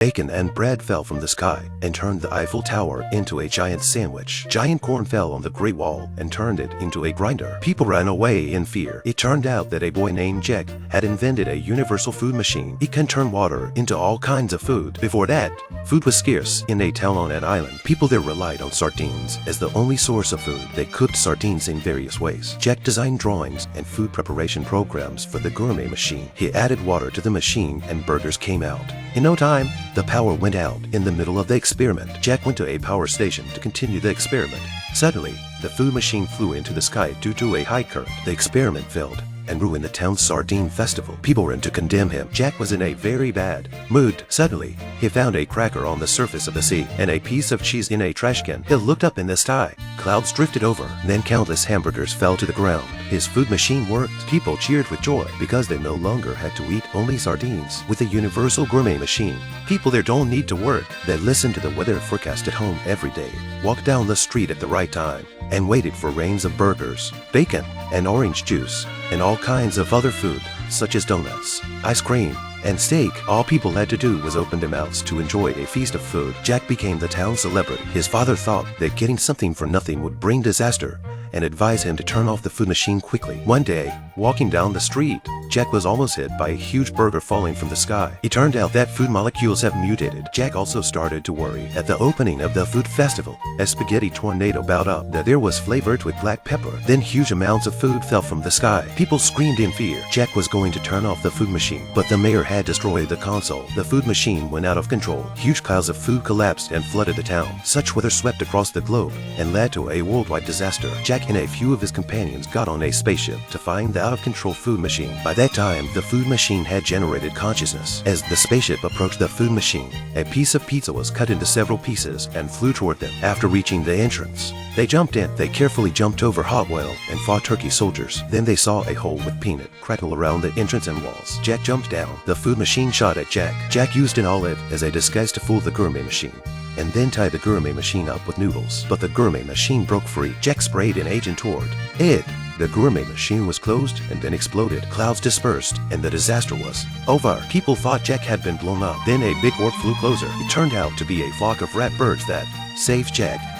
Bacon and bread fell from the sky and turned the Eiffel Tower into a giant sandwich. Giant corn fell on the Great Wall and turned it into a grinder. People ran away in fear. It turned out that a boy named Jack had invented a universal food machine. It can turn water into all kinds of food. Before that, food was scarce in a town on an island. People there relied on sardines as the only source of food. They cooked sardines in various ways. Jack designed drawings and food preparation programs for the gourmet machine. He added water to the machine and burgers came out. In no time, the power went out in the middle of the experiment. Jack went to a power station to continue the experiment. Suddenly, the food machine flew into the sky due to a high current. The experiment failed and ruined the town's sardine festival. People ran to condemn him. Jack was in a very bad mood. Suddenly, he found a cracker on the surface of the sea and a piece of cheese in a trash can. He looked up in the sky. Clouds drifted over. Then countless hamburgers fell to the ground. His food machine worked. People cheered with joy because they no longer had to eat only sardines. With a universal gourmet machine, people there don't need to work. They listen to the weather forecast at home every day, walk down the street at the right time, and waited for rains of burgers, bacon, and orange juice, and all kinds of other food, such as donuts, ice cream, and steak. All people had to do was open their mouths to enjoy a feast of food. Jack became the town's celebrity. His father thought that getting something for nothing would bring disaster and advised him to turn off the food machine quickly. One day, walking down the street, Jack was almost hit by a huge burger falling from the sky. It turned out that food molecules have mutated. Jack also started to worry. At the opening of the food festival, a spaghetti tornado bowed up that there was flavored with black pepper. Then huge amounts of food fell from the sky. People screamed in fear. Jack was going to turn off the food machine, but the mayor had destroyed the console. The food machine went out of control. Huge clouds of food collapsed and flooded the town. Such weather swept across the globe and led to a worldwide disaster. Jack and a few of his companions got on a spaceship to find the out-of-control food machine. By that time, the food machine had generated consciousness. As the spaceship approached the food machine, a piece of pizza was cut into several pieces and flew toward them. After reaching the entrance, they jumped in. They carefully jumped over hot oil and fought turkey soldiers. Then they saw a hole with peanut crackle around the entrance and walls. Jack jumped down. The food machine shot at Jack. Jack used an olive as a disguise to fool the gourmet machine, and then tied the gourmet machine up with noodles. But the gourmet machine broke free. Jack sprayed an agent toward it. The gourmet machine was closed and then exploded. Clouds dispersed and the disaster was over. People thought Jack had been blown up. Then a big orb flew closer. It turned out to be a flock of rat birds that saved Jack.